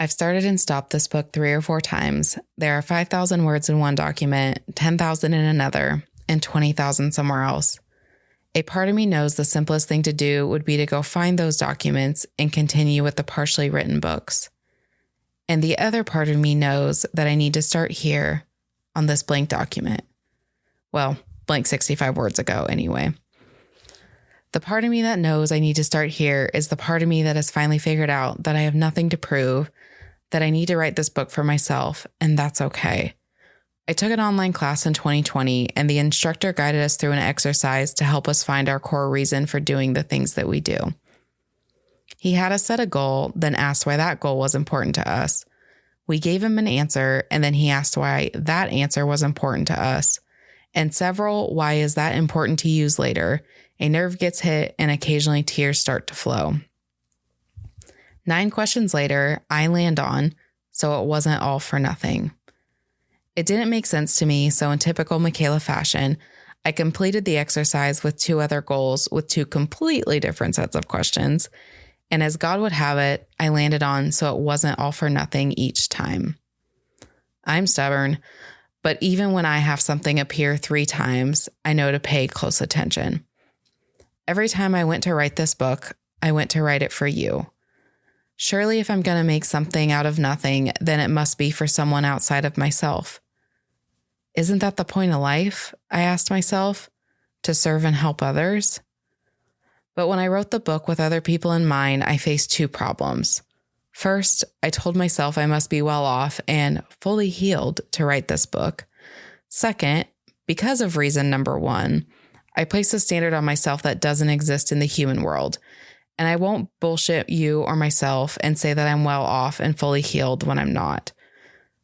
I've started and stopped this book 3 or 4 times. There are 5,000 words in one document, 10,000 in another, and 20,000 somewhere else. A part of me knows the simplest thing to do would be to go find those documents and continue with the partially written books. And the other part of me knows that I need to start here on this blank document. Well, blank 65 words ago anyway. The part of me that knows I need to start here is the part of me that has finally figured out that I have nothing to prove, that I need to write this book for myself, and that's okay. I took an online class in 2020, and the instructor guided us through an exercise to help us find our core reason for doing the things that we do. He had us set a goal, then asked why that goal was important to us. We gave him an answer, and then he asked why that answer was important to us. And several why is that important to use later. A nerve gets hit, and occasionally tears start to flow. 9 questions later, I land on, so it wasn't all for nothing. It didn't make sense to me, so in typical Michaela fashion, I completed the exercise with 2 other goals with 2 completely different sets of questions. And as God would have it, I landed on, so it wasn't all for nothing each time. I'm stubborn, but even when I have something appear 3 times, I know to pay close attention. Every time I went to write this book, I went to write it for you. Surely if I'm going to make something out of nothing, then it must be for someone outside of myself. Isn't that the point of life? I asked myself, to serve and help others. But when I wrote the book with other people in mind, I faced 2 problems. First, I told myself I must be well off and fully healed to write this book. Second, because of reason number 1, I placed a standard on myself that doesn't exist in the human world. And I won't bullshit you or myself and say that I'm well off and fully healed when I'm not.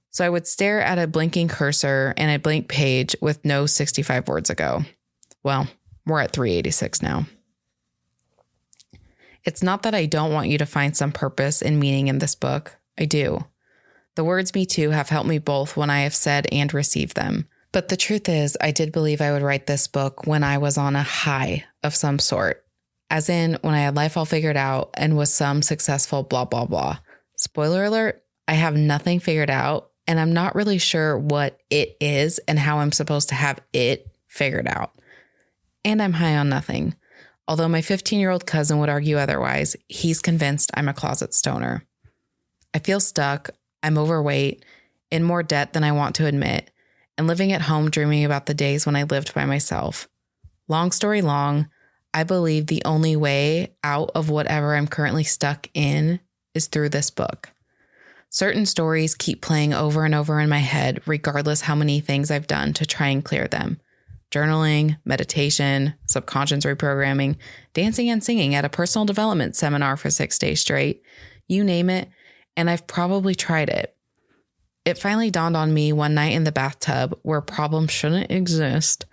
So I would stare at a blinking cursor and a blank page with no 65 words ago. Well, we're at 386 now. It's not that I don't want you to find some purpose and meaning in this book. I do. The words me too have helped me both when I have said and received them. But the truth is, I did believe I would write this book when I was on a high of some sort. As in, when I had life all figured out and was some successful blah, blah, blah. Spoiler alert, I have nothing figured out, and I'm not really sure what it is and how I'm supposed to have it figured out. And I'm high on nothing. Although my 15-year-old cousin would argue otherwise, he's convinced I'm a closet stoner. I feel stuck, I'm overweight, in more debt than I want to admit, and living at home dreaming about the days when I lived by myself. Long story long, I believe the only way out of whatever I'm currently stuck in is through this book. Certain stories keep playing over and over in my head, regardless how many things I've done to try and clear them. Journaling, meditation, subconscious reprogramming, dancing and singing at a personal development seminar for 6 days straight. You name it, and I've probably tried it. It finally dawned on me one night in the bathtub, where problems shouldn't exist,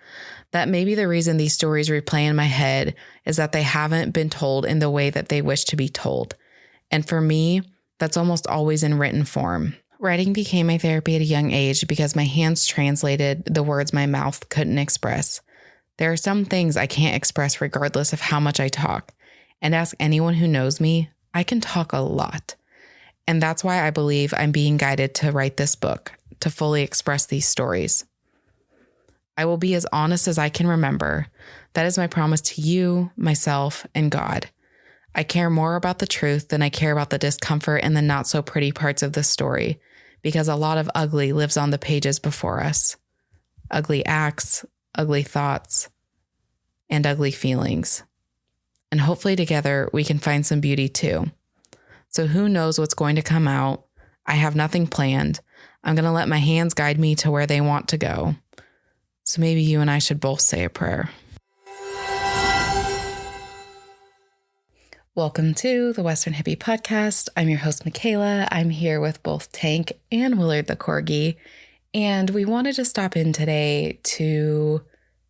that maybe the reason these stories replay in my head is that they haven't been told in the way that they wish to be told. And for me, that's almost always in written form. Writing became my therapy at a young age because my hands translated the words my mouth couldn't express. There are some things I can't express regardless of how much I talk. And ask anyone who knows me, I can talk a lot. And that's why I believe I'm being guided to write this book, to fully express these stories. I will be as honest as I can remember. That is my promise to you, myself, and God. I care more about the truth than I care about the discomfort and the not so pretty parts of this story, because a lot of ugly lives on the pages before us. Ugly acts, ugly thoughts, and ugly feelings. And hopefully together we can find some beauty too. So who knows what's going to come out? I have nothing planned. I'm going to let my hands guide me to where they want to go. So maybe you and I should both say a prayer. Welcome to the Western Hippie podcast. I'm your host, Michaela. I'm here with both Tank and Willard the Corgi, and we wanted to stop in today to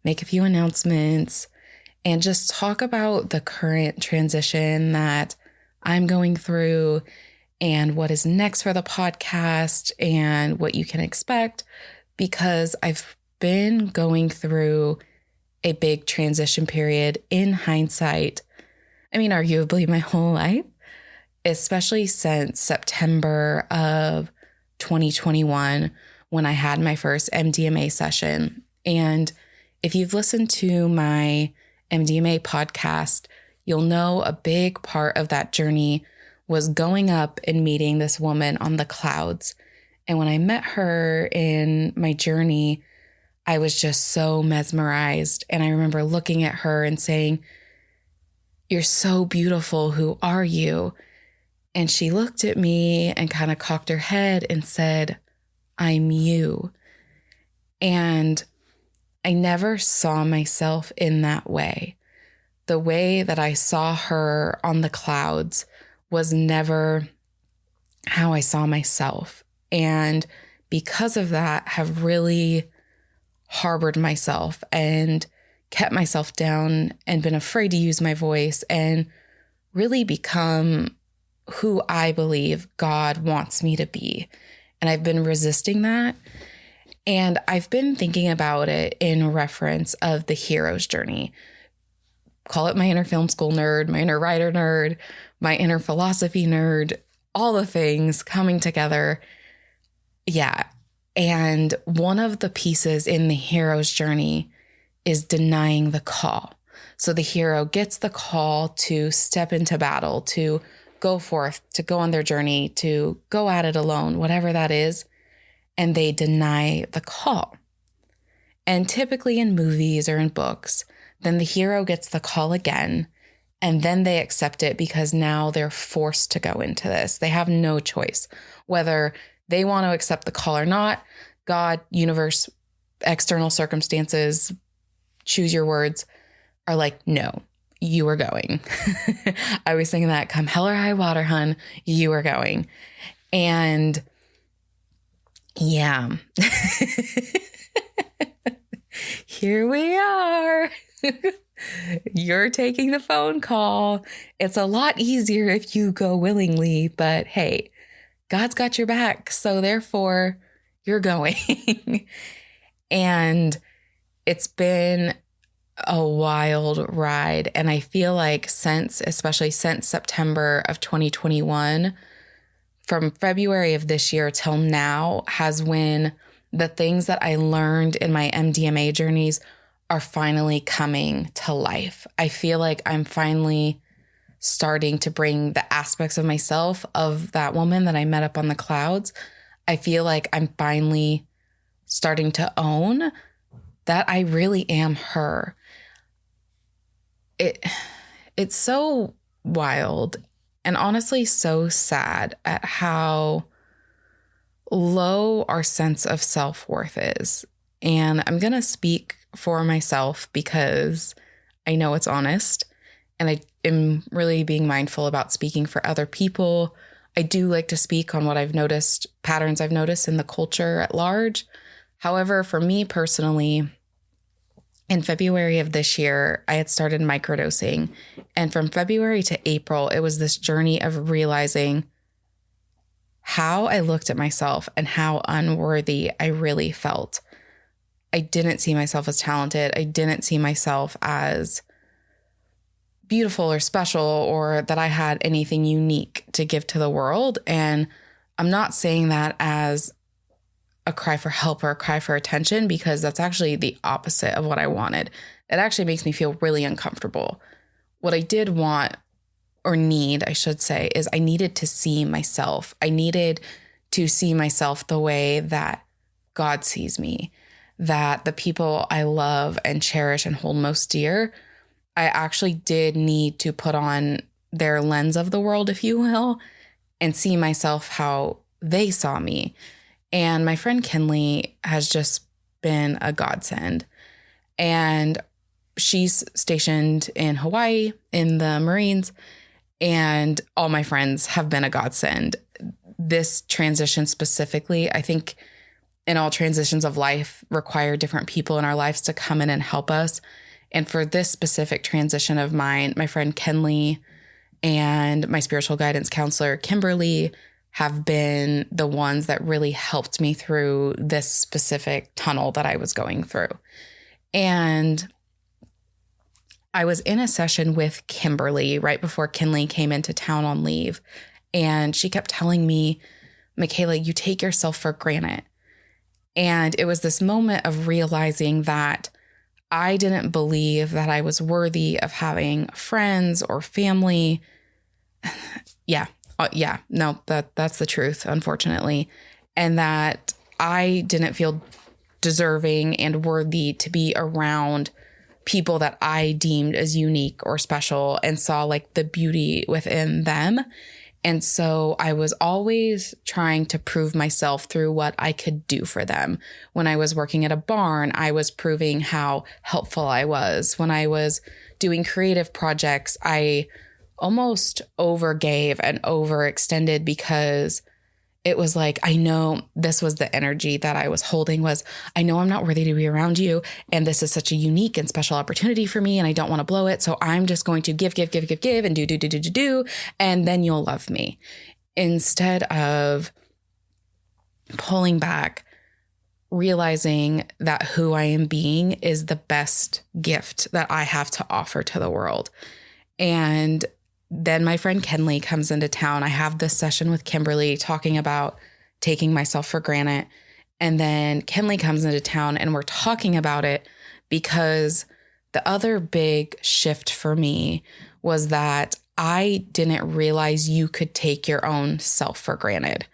make a few announcements and just talk about the current transition that I'm going through and what is next for the podcast and what you can expect, because I've been going through a big transition period in hindsight. I mean, arguably my whole life. especially since September of 2021 when I had my first MDMA session. And if you've listened to my MDMA podcast, you'll know a big part of that journey was going up and meeting this woman on the clouds. And when I met her in my journey, I was just so mesmerized. And I remember looking at her and saying, "You're so beautiful. Who are you?" And she looked at me and kind of cocked her head and said, "I'm you." And I never saw myself in that way. The way that I saw her on the clouds was never how I saw myself. And because of that, have really harbored myself and kept myself down and been afraid to use my voice and really become who I believe God wants me to be. And I've been resisting that. And I've been thinking about it in reference of the hero's journey. Call it my inner film school nerd, my inner writer nerd, my inner philosophy nerd, all the things coming together. Yeah. And one of the pieces in the hero's journey is denying the call. So the hero gets the call to step into battle, to go forth, to go on their journey, to go at it alone, whatever that is. And they deny the call. And typically in movies or in books, then the hero gets the call again, and then they accept it because now they're forced to go into this. They have no choice. Whether they want to accept the call or not, God, universe, external circumstances, choose your words, are like, no, you are going. I was thinking that, come hell or high water, hun, you are going. And yeah, here we are. You're taking the phone call. It's a lot easier if you go willingly, but hey, God's got your back. So therefore, you're going. And it's been a wild ride. And I feel like especially since September of 2021, from February of this year till now, has when the things that I learned in my MDMA journeys are finally coming to life. I feel like I'm finally starting to bring the aspects of myself of that woman that I met up on the clouds. I feel like I'm finally starting to own that I really am her. It's so wild and honestly so sad at how low our sense of self-worth is. And I'm going to speak for myself because I know it's honest, and I am really being mindful about speaking for other people. I do like to speak on what I've noticed, patterns I've noticed in the culture at large. However, for me personally, in February of this year, I had started microdosing. And from February to April, it was this journey of realizing how I looked at myself and how unworthy I really felt. I didn't see myself as talented. I didn't see myself as beautiful or special, or that I had anything unique to give to the world. And I'm not saying that as a cry for help or a cry for attention, because that's actually the opposite of what I wanted. It actually makes me feel really uncomfortable. What I did want, or need, I should say, is I needed to see myself. I needed to see myself the way that God sees me, that the people I love and cherish and hold most dear, I actually did need to put on their lens of the world, if you will, and see myself how they saw me. And my friend Kinley has just been a godsend. And she's stationed in Hawaii in the Marines, and all my friends have been a godsend. This transition specifically, I think in all transitions of life, require different people in our lives to come in and help us. And for this specific transition of mine, my friend Kinley and my spiritual guidance counselor, Kimberly, have been the ones that really helped me through this specific tunnel that I was going through. And I was in a session with Kimberly right before Kinley came into town on leave. And she kept telling me, Michaela, you take yourself for granted. And it was this moment of realizing that I didn't believe that I was worthy of having friends or family. Yeah. No, that's the truth, unfortunately. And that I didn't feel deserving and worthy to be around people that I deemed as unique or special and saw like the beauty within them. And so I was always trying to prove myself through what I could do for them. When I was working at a barn, I was proving how helpful I was. When I was doing creative projects, I almost overgave and overextended because it was like, I know this was the energy that I was holding was, I know I'm not worthy to be around you. And this is such a unique and special opportunity for me. And I don't want to blow it. So I'm just going to give and do. And then you'll love me. Instead of pulling back, realizing that who I am being is the best gift that I have to offer to the world. And then my friend Kenley comes into town. I have this session with Kimberly talking about taking myself for granted. And then Kenley comes into town and we're talking about it because the other big shift for me was that I didn't realize you could take your own self for granted.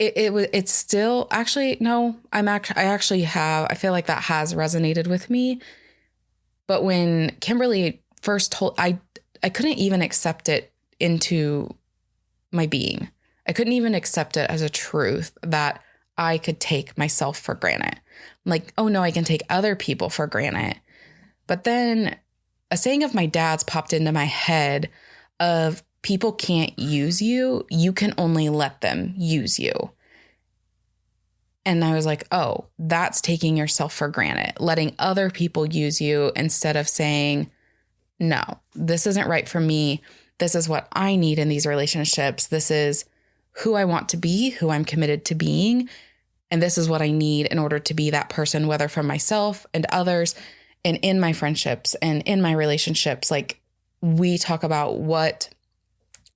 It's still actually, no, I feel like that has resonated with me. But when Kimberly first told, I couldn't even accept it into my being. I couldn't even accept it as a truth that I could take myself for granted. I'm like, oh no, I can take other people for granted. But then a saying of my dad's popped into my head of people can't use you. You can only let them use you. And I was like, oh, that's taking yourself for granted, letting other people use you instead of saying, no, this isn't right for me. This is what I need in these relationships. This is who I want to be, who I'm committed to being. And this is what I need in order to be that person, whether from myself and others and in my friendships and in my relationships. Like we talk about what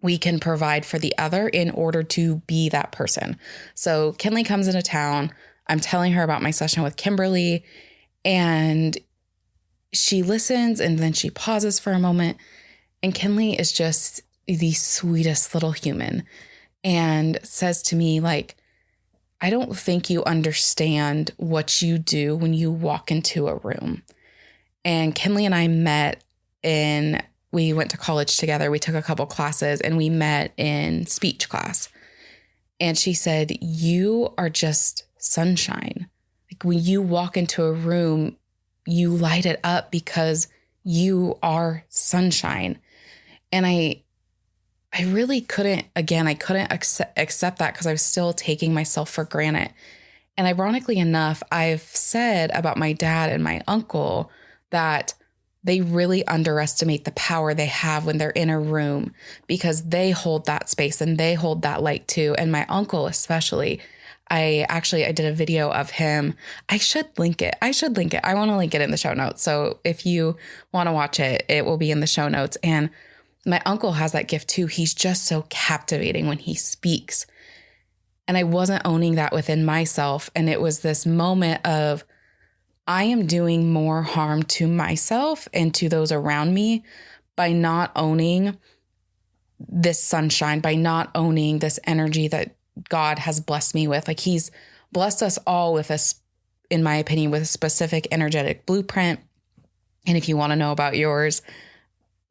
we can provide for the other in order to be that person. So Kinley comes into town. I'm telling her about my session with Kimberly, and she listens and then she pauses for a moment. And Kinley is just the sweetest little human and says to me, like, I don't think you understand what you do when you walk into a room. And Kinley and I we went to college together. We took a couple classes and we met in speech class. And she said, you are just sunshine. Like when you walk into a room, you light it up because you are sunshine. And I really couldn't accept that because I was still taking myself for granted. And ironically enough, I've said about my dad and my uncle that they really underestimate the power they have when they're in a room because they hold that space and they hold that light too. And my uncle especially, I did a video of him. I should link it. I want to link it in the show notes. So if you want to watch it, it will be in the show notes. And my uncle has that gift too. He's just so captivating when he speaks. And I wasn't owning that within myself. And it was this moment of, I am doing more harm to myself and to those around me by not owning this sunshine, by not owning this energy that God has blessed me with. Like he's blessed us all with in my opinion, with a specific energetic blueprint. And if you want to know about yours,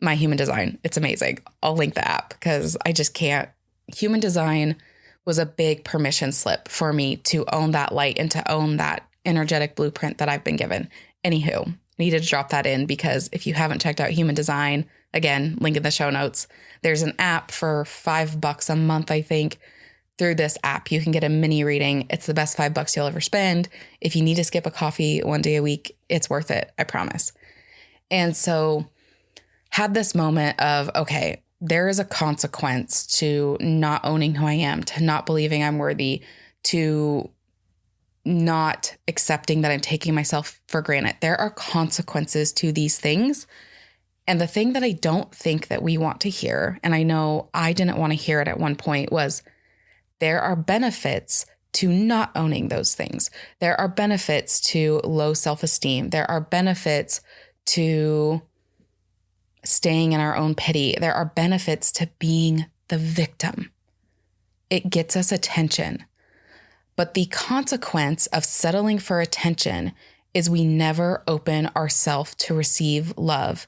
my human design, it's amazing. I'll link the app because I just can't. Human design was a big permission slip for me to own that light and to own that energetic blueprint that I've been given. Anywho, needed to drop that in because if you haven't checked out human design, again, link in the show notes. There's an app for $5 a month, I think. Through this app, you can get a mini reading. It's the best $5 you'll ever spend. If you need to skip a coffee one day a week, it's worth it. I promise. And so had this moment of, okay, there is a consequence to not owning who I am, to not believing I'm worthy, to not accepting that I'm taking myself for granted. There are consequences to these things. And the thing that I don't think that we want to hear, and I know I didn't want to hear it at one point, was there are benefits to not owning those things. There are benefits to low self-esteem. There are benefits to staying in our own pity. There are benefits to being the victim. It gets us attention. But the consequence of settling for attention is we never open ourselves to receive love.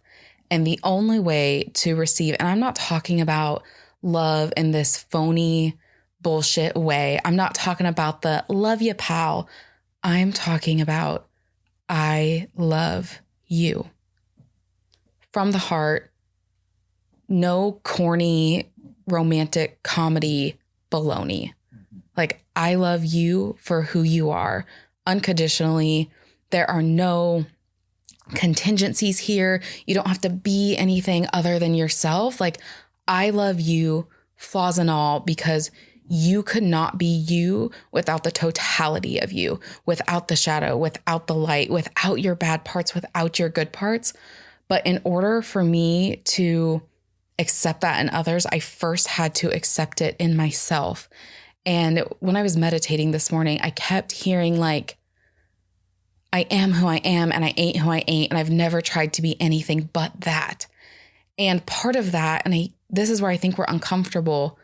And the only way to receive, and I'm not talking about love in this phony bullshit way. I'm not talking about the love you, pal. I'm talking about I love you. From the heart, no corny romantic comedy baloney. Like, I love you for who you are unconditionally. There are no contingencies here. You don't have to be anything other than yourself. Like, I love you, flaws and all, because you could not be you without the totality of you, without the shadow, without the light, without your bad parts, without your good parts. But in order for me to accept that in others, I first had to accept it in myself. And when I was meditating this morning, I kept hearing like, I am who I am and I ain't who I ain't. And I've never tried to be anything but that. And part of that, and this is where I think we're uncomfortable.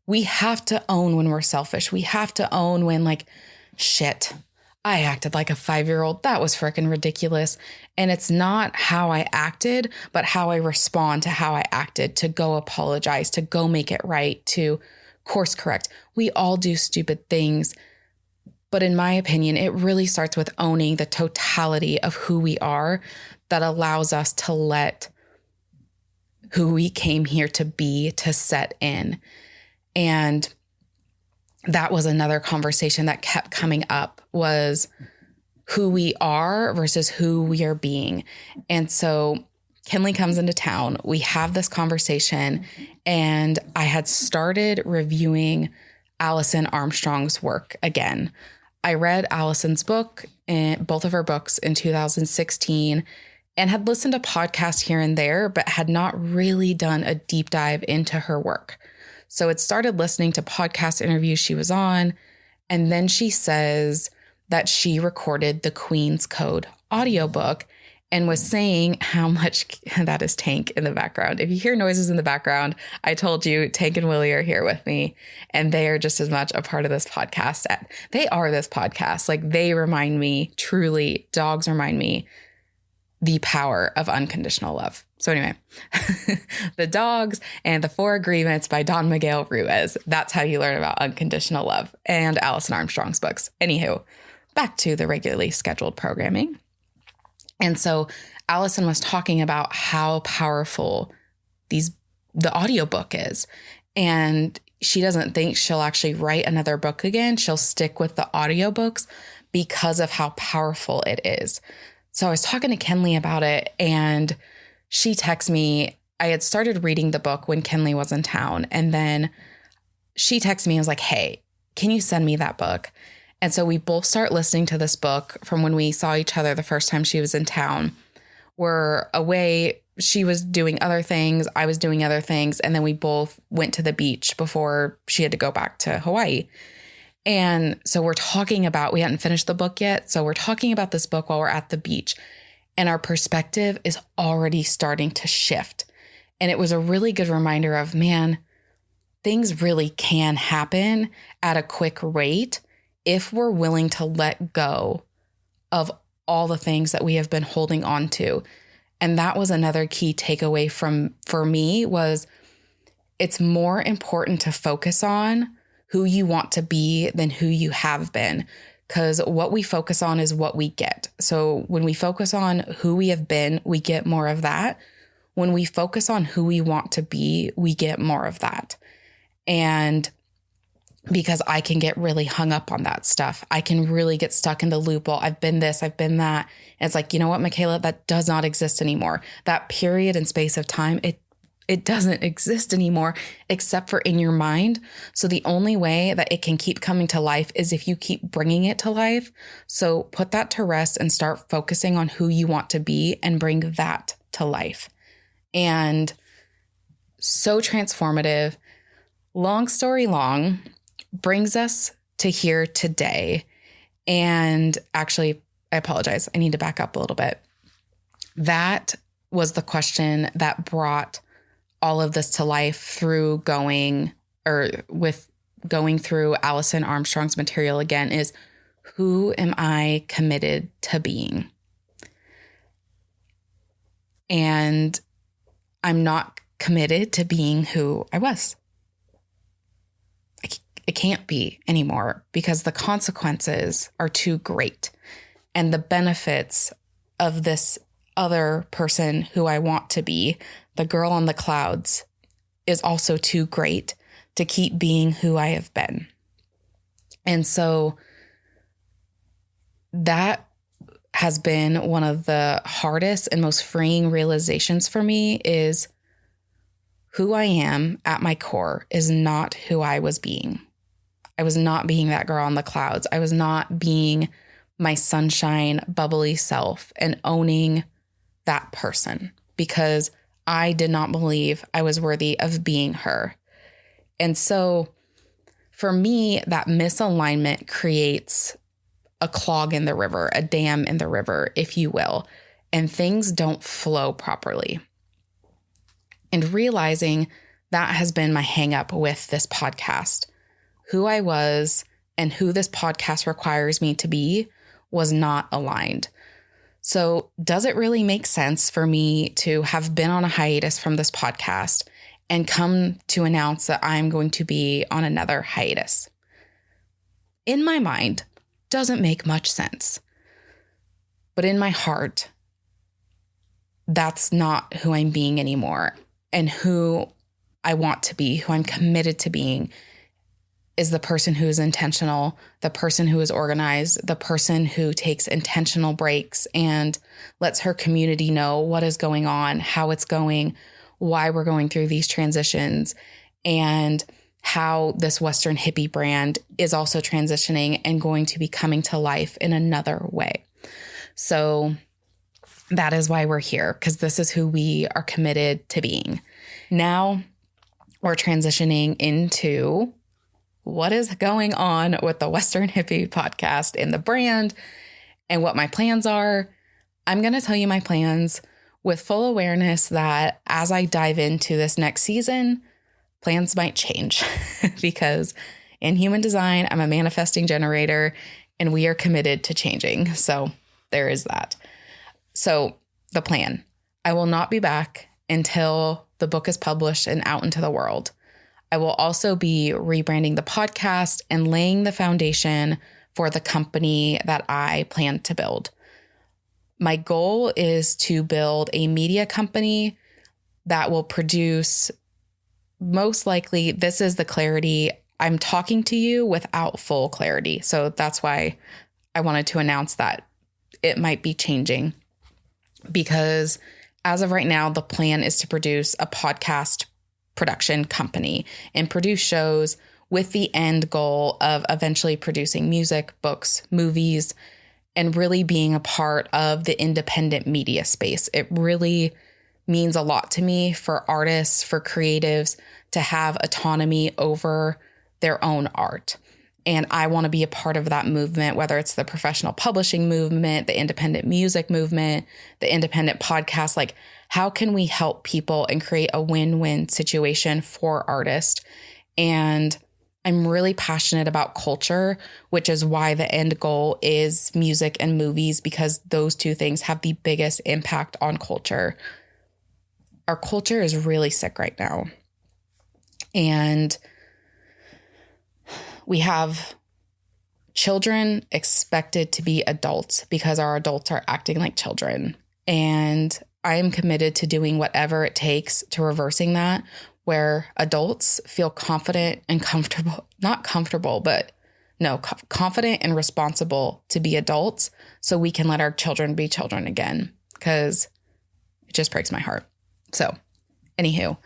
We have to own when we're selfish. We have to own when like, shit, I acted like a 5-year-old. That was freaking ridiculous. And it's not how I acted, but how I respond to how I acted, to go apologize, to go make it right, to course correct. We all do stupid things. But in my opinion, it really starts with owning the totality of who we are that allows us to let who we came here to be, to set in. And that was another conversation that kept coming up, was who we are versus who we are being. And so Kinley comes into town. We have this conversation, and I had started reviewing Allison Armstrong's work again. I read Allison's book, both of her books, in 2016, and had listened to podcasts here and there, but had not really done a deep dive into her work. So it started listening to podcast interviews she was on, and then she says that she recorded the Queen's Code audiobook and was saying how much that is Tank in the background. If you hear noises in the background, I told you Tank and Willie are here with me, and they are just as much a part of this podcast. They are this podcast. Like, they remind me, truly, dogs remind me the power of unconditional love. So anyway, the dogs and the 4 Agreements by Don Miguel Ruiz. That's how you learn about unconditional love, and Allison Armstrong's books. Anywho, back to the regularly scheduled programming. And so Allison was talking about how powerful the audiobook is. And she doesn't think she'll actually write another book again. She'll stick with the audiobooks because of how powerful it is. So I was talking to Kinley about it, and she texted me. I had started reading the book when Kinley was in town, and then she texted me and was like, hey, can you send me that book? And so we both start listening to this book from when we saw each other the first time she was in town. We're away. She was doing other things. I was doing other things. And then we both went to the beach before she had to go back to Hawaii. And so we're talking about, we hadn't finished the book yet. So we're talking about this book while we're at the beach, and our perspective is already starting to shift. And it was a really good reminder of, man, things really can happen at a quick rate if we're willing to let go of all the things that we have been holding on to. And that was another key takeaway for me, was it's more important to focus on who you want to be than who you have been, because what we focus on is what we get. So when we focus on who we have been, we get more of that. When we focus on who we want to be, we get more of that. And because I can get really hung up on that stuff. I can really get stuck in the loop. Well, I've been this, I've been that. And it's like, you know what, Michaela, that does not exist anymore. That period and space of time, it doesn't exist anymore, except for in your mind. So the only way that it can keep coming to life is if you keep bringing it to life. So put that to rest and start focusing on who you want to be and bring that to life. and so transformative. Long story long, brings us to here today. And actually, I apologize. I need to back up a little bit. That was the question that brought all of this to life through going through Allison Armstrong's material again, is who am I committed to being? And I'm not committed to being who I was. It can't be anymore because the consequences are too great. And the benefits of this other person who I want to be, the girl on the clouds, is also too great to keep being who I have been. And so that has been one of the hardest and most freeing realizations for me, is who I am at my core is not who I was being. I was not being that girl on the clouds. I was not being my sunshine, bubbly self and owning that person, because I did not believe I was worthy of being her. And so for me, that misalignment creates a clog in the river, a dam in the river, if you will, and things don't flow properly. And realizing that has been my hang up with this podcast. Who I was and who this podcast requires me to be was not aligned. So does it really make sense for me to have been on a hiatus from this podcast and come to announce that I'm going to be on another hiatus? In my mind, doesn't make much sense. But in my heart, that's not who I'm being anymore. And who I want to be, who I'm committed to being, is the person who is intentional, the person who is organized, the person who takes intentional breaks and lets her community know what is going on, how it's going, why we're going through these transitions, and how this Western Hippie brand is also transitioning and going to be coming to life in another way. So that is why we're here, because this is who we are committed to being. Now we're transitioning into what is going on with the Western Hippie podcast and the brand and what my plans are. I'm going to tell you my plans with full awareness that as I dive into this next season, plans might change because in human design, I'm a manifesting generator and we are committed to changing. So there is that. So the plan, I will not be back until the book is published and out into the world. I will also be rebranding the podcast and laying the foundation for the company that I plan to build. My goal is to build a media company that will produce, most likely, this is the clarity. I'm talking to you without full clarity. So that's why I wanted to announce that it might be changing, because as of right now, the plan is to produce a podcast production company and produce shows with the end goal of eventually producing music, books, movies, and really being a part of the independent media space. It really means a lot to me for artists, for creatives to have autonomy over their own art. And I want to be a part of that movement, whether it's the professional publishing movement, the independent music movement, the independent podcast. Like, how can we help people and create a win-win situation for artists? And I'm really passionate about culture, which is why the end goal is music and movies, because those two things have the biggest impact on culture. Our culture is really sick right now. And we have children expected to be adults because our adults are acting like children. And I am committed to doing whatever it takes to reversing that, where adults feel confident and comfortable, confident and responsible to be adults, so we can let our children be children again, because it just breaks my heart. So anywho,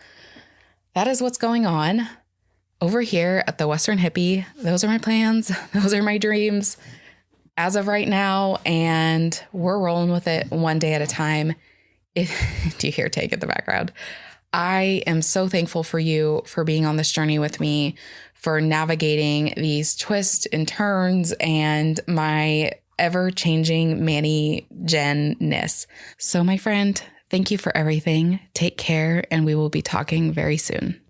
that is what's going on over here at the Western Hippie. Those are my plans. Those are my dreams as of right now. And we're rolling with it one day at a time. Do you hear Take in the background? I am so thankful for you for being on this journey with me, for navigating these twists and turns and my ever-changing Manny Jen-ness. So my friend, thank you for everything. Take care, and we will be talking very soon.